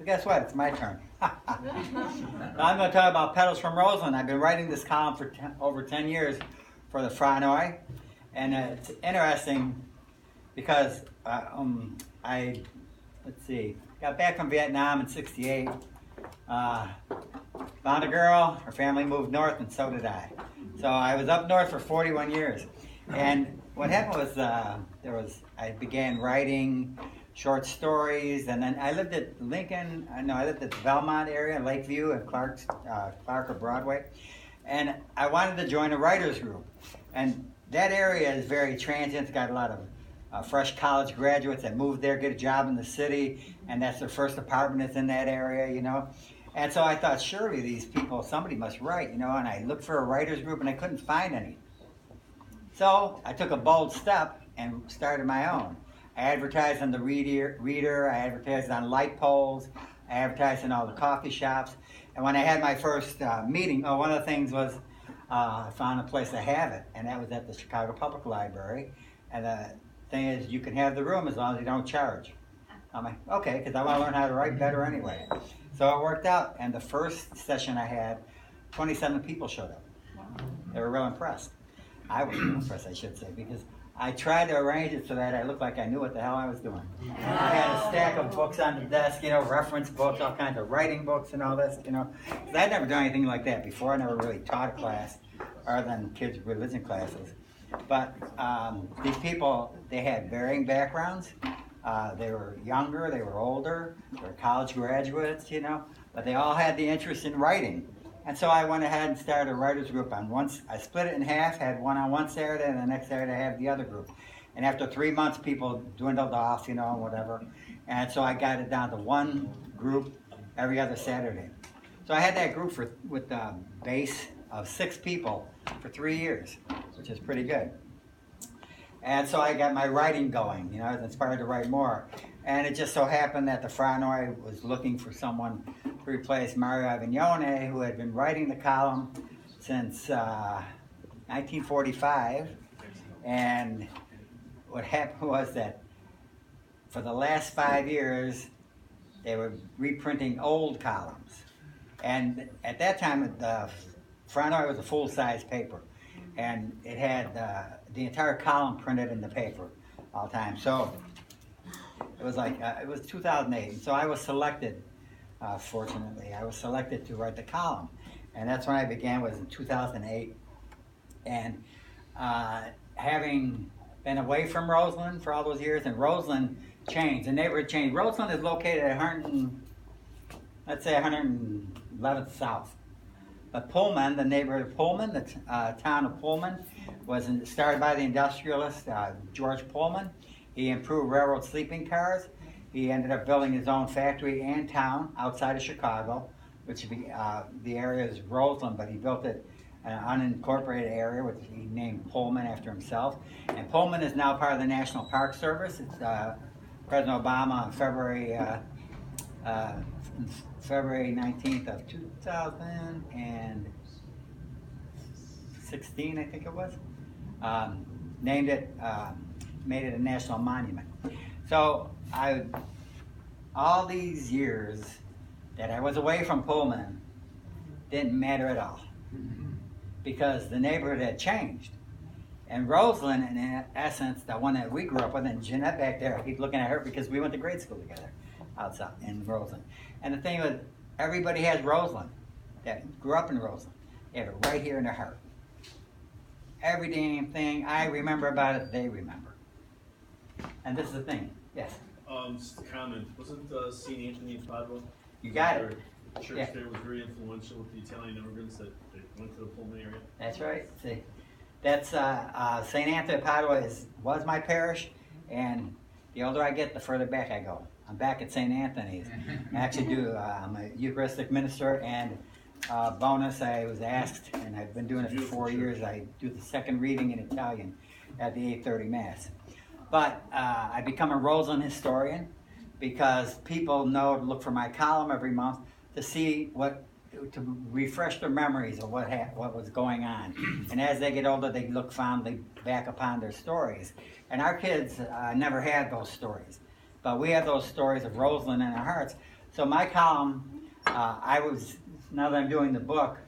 So guess what? It's my turn. I'm going to talk about Petals from Roseland. I've been writing this column for over 10 years for the Franoy. And it's interesting because got back from Vietnam in '68. Found a girl, her family moved north, and so did I. So I was up north for 41 years. And what happened was I began writing short stories, and then I lived at I lived at the Belmont area, Lakeview, and Clark or Broadway. And I wanted to join a writer's group. And that area is very transient. It's got a lot of fresh college graduates that moved there, get a job in the city, and that's their first apartment is in that area, you know. And so I thought, surely these people, somebody must write, you know, and I looked for a writer's group and I couldn't find any. So I took a bold step and started my own. I advertised on the Reader, I advertised on light poles, I advertised in all the coffee shops. And when I had my first meeting, one of the things was I found a place to have it, and that was at the Chicago Public Library. And the thing is, you can have the room as long as you don't charge. I'm like, okay, because I want to learn how to write better anyway. So it worked out, and the first session I had, 27 people showed up. They were real impressed. I was real impressed, I should say, because I tried to arrange it so that I looked like I knew what the hell I was doing. I had a stack of books on the desk, you know, reference books, all kinds of writing books and all this, you know. Because I'd never done anything like that before. I never really taught a class, other than kids' religion classes. But these people, they had varying backgrounds. They were younger, they were older, they were college graduates, you know, but they all had the interest in writing. And so I went ahead and started a writer's group I split it in half, had one on one Saturday, and the next Saturday I had the other group. And after 3 months, people dwindled off, you know, whatever. And so I got it down to one group every other Saturday. So I had that group with a base of 6 people for 3 years, which is pretty good. And so I got my writing going, you know, I was inspired to write more. And it just so happened that the Franoy was looking for someone to replace Mario Avignone, who had been writing the column since 1945. And what happened was that for the last 5 years, they were reprinting old columns. And at that time, the Franoy was a full-size paper. And it had the entire column printed in the paper all the time. So it was like, it was 2008. And so I was selected, fortunately. I was selected to write the column. And that's when I began, was in 2008. And having been away from Roseland for all those years, and Roseland changed, the neighborhood changed. Roseland is located at 111th South. But Pullman, the neighborhood of Pullman, the town of Pullman, was started by the industrialist George Pullman. He improved railroad sleeping cars. He ended up building his own factory and town outside of Chicago, which the area is Roseland, but he built it an unincorporated area, which he named Pullman after himself. And Pullman is now part of the National Park Service. It's President Obama on February 19th of 2016, I think it was, named it, made it a national monument. So all these years that I was away from Pullman didn't matter at all, because the neighborhood had changed. And Roseland, in essence, the one that we grew up with, and Jeanette back there, I keep looking at her because we went to grade school together outside in Roseland. And the thing was, everybody has Roseland that grew up in Roseland. They have it right here in their heart. Every damn thing I remember about it, they remember. And this is the thing. Yes? Just a comment. Wasn't St. Anthony of Padua? You got it. The church there was very influential with the Italian immigrants that went to the Pullman area. That's right. See, that's St. Anthony of Padua was my parish, and the older I get, the further back I go. I'm back at St. Anthony's. I actually I'm a Eucharistic minister, and bonus, I was asked, and I've been doing it for 4 years, I do the second reading in Italian at the 8:30 Mass. But I become a Roseland historian because people know to look for my column every month to see to refresh their memories of what was going on. And as they get older, they look fondly back upon their stories. And our kids never had those stories. But we have those stories of Roseland in our hearts. So my column, now that I'm doing the book,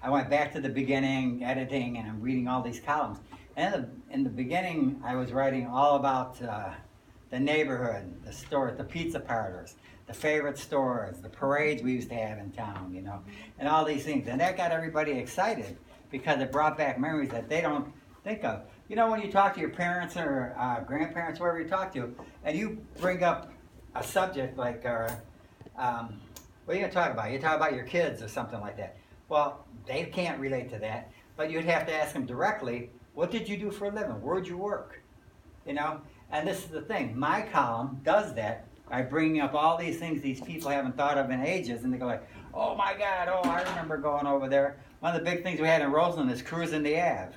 I went back to the beginning, editing, and I'm reading all these columns. And in the beginning, I was writing all about the neighborhood, the stores, the pizza parlors, the favorite stores, the parades we used to have in town, and all these things. And that got everybody excited because it brought back memories that they don't think of. When you talk to your parents or grandparents, whoever you talk to, and you bring up a subject like, what are you going to talk about? You talk about your kids or something like that. Well, they can't relate to that, but you'd have to ask them directly, what did you do for a living? Where'd you work? And this is the thing. My column does that by bringing up all these things these people haven't thought of in ages, and they go like, oh my God, I remember going over there. One of the big things we had in Roseland is cruising the Ave.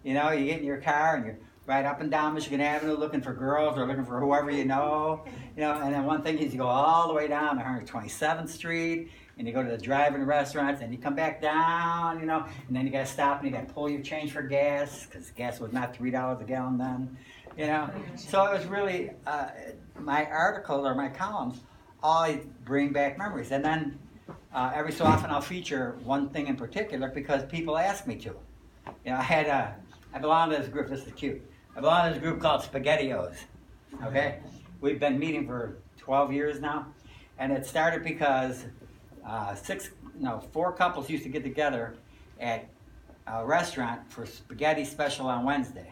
You get in your car and you ride up and down Michigan Avenue looking for girls or looking for whoever you know. And then one thing is you go all the way down to 127th Street, and you go to the drive-in restaurants, and you come back down, and then you got to stop and you got to pull your change for gas, because gas was not $3 a gallon then, So it was really, my articles or my columns all bring back memories. And then every so often I'll feature one thing in particular because people ask me to. I belong to this group, this is cute. I belong to this group called SpaghettiOs, okay? We've been meeting for 12 years now, and it started because 4 couples used to get together at a restaurant for spaghetti special on Wednesday.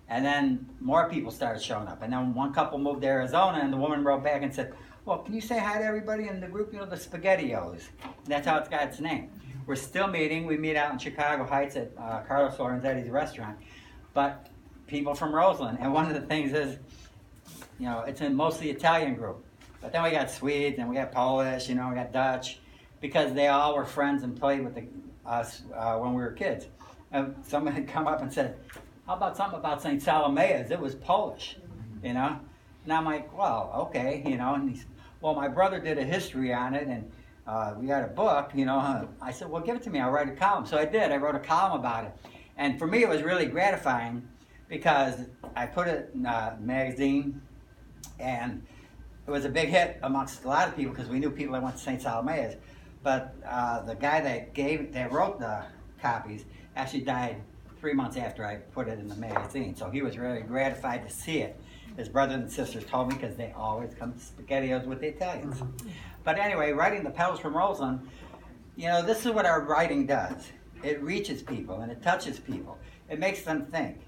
And then more people started showing up. And then one couple moved to Arizona, and the woman wrote back and said, well, can you say hi to everybody in the group, the SpaghettiOs? And that's how it's got its name. We're still meeting. We meet out in Chicago Heights at Carlos Lorenzetti's restaurant. But people from Roseland. And one of the things is, it's a mostly Italian group. But then we got Swedes, and we got Polish, we got Dutch, because they all were friends and played with us when we were kids. And someone had come up and said, how about something about St. Salomea's? It was Polish, And I'm like, well, okay, And he's, well, my brother did a history on it, and we got a book, I said, well, give it to me. I'll write a column. So I did. I wrote a column about it. And for me, it was really gratifying because I put it in a magazine, and it was a big hit amongst a lot of people because we knew people that went to St. Salomea's. But the guy that wrote the copies actually died 3 months after I put it in the magazine. So he was really gratified to see it. His brothers and sisters told me because they always come to SpaghettiOs with the Italians. But anyway, writing The Pedals from Roseland, this is what our writing does. It reaches people and it touches people. It makes them think.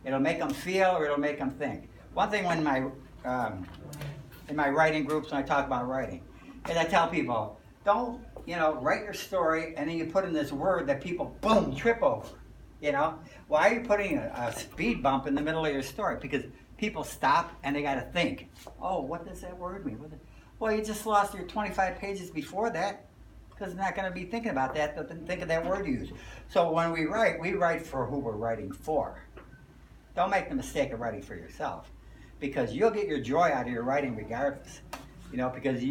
It'll make them feel or it'll make them think. One thing when in my writing groups, when I talk about writing, is I tell people, don't, write your story and then you put in this word that people, boom, trip over. Why are you putting a speed bump in the middle of your story? Because people stop and they got to think, oh, what does that word mean? Well, you just lost your 25 pages before that because they're not going to be thinking about that, but think of that word you use. So when we write for who we're writing for. Don't make the mistake of writing for yourself, because you'll get your joy out of your writing regardless. Because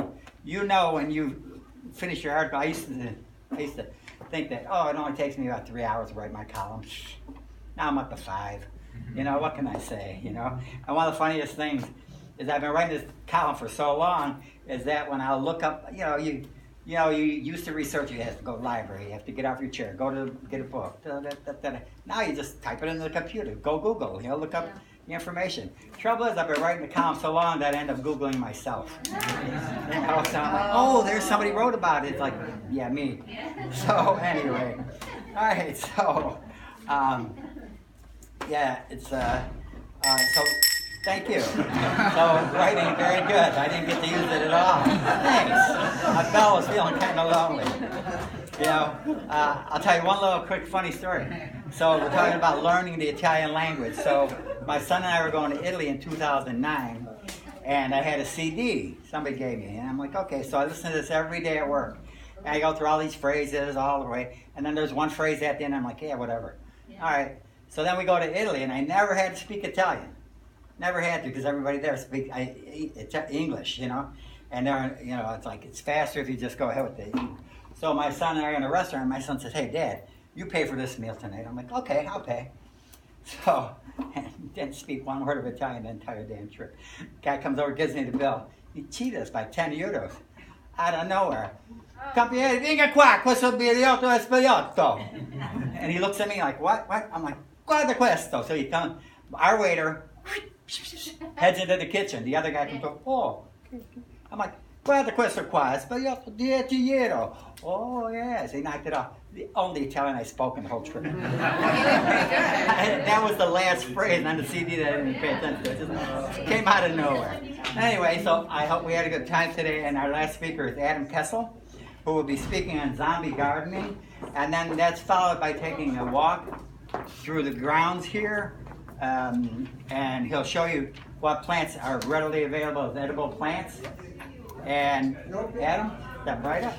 when you finish your article, I used to think that, oh, it only takes me about 3 hours to write my column. Now I'm up to 5. What can I say? And one of the funniest things is I've been writing this column for so long is that when I'll look up, you used to research, you have to go to the library, you have to get off your chair, go to get a book. Now you just type it into the computer, go Google, look up the information. Trouble is, I've been writing the column so long that I end up Googling myself. So I'm like, oh, there's somebody wrote about it. It's like, yeah, me. So anyway, all right, so, it's, so thank you. So writing, very good. I didn't get to use it at all. Thanks. My bell was feeling kind of lonely. I'll tell you one little quick funny story. So we're talking about learning the Italian language. So my son and I were going to Italy in 2009, and I had a CD somebody gave me, and I'm like, okay. So I listen to this every day at work, and I go through all these phrases all the way, and then there's one phrase at the end. I'm like, yeah, whatever. All right. So then we go to Italy, and I never had to speak Italian. Never had to, because everybody there speaks English, and they're, it's like it's faster if you just go ahead with it. So my son and I are in a restaurant, and my son says, hey, Dad, you pay for this meal tonight. I'm like, okay, I'll pay. So, and he didn't speak one word of Italian the entire damn trip. Guy comes over, gives me the bill. He cheated us by 10 euros. out of nowhere. Campiere, venga qua, questo biglietto è sbagliato. And he looks at me like, what? I'm like, guarda questo. So he comes, our waiter heads into the kitchen. The other guy comes up, oh. I'm like, guarda questo qua, è sbagliato 10 euro. Oh, yes. He knocked it off. The only Italian I spoke in the whole trip. That was the last phrase on the CD that I didn't pay attention to. It just came out of nowhere. Anyway, so I hope we had a good time today. And our last speaker is Adam Kessel, who will be speaking on zombie gardening. And then that's followed by taking a walk through the grounds here. And he'll show you what plants are readily available as edible plants. And Adam, that bright up?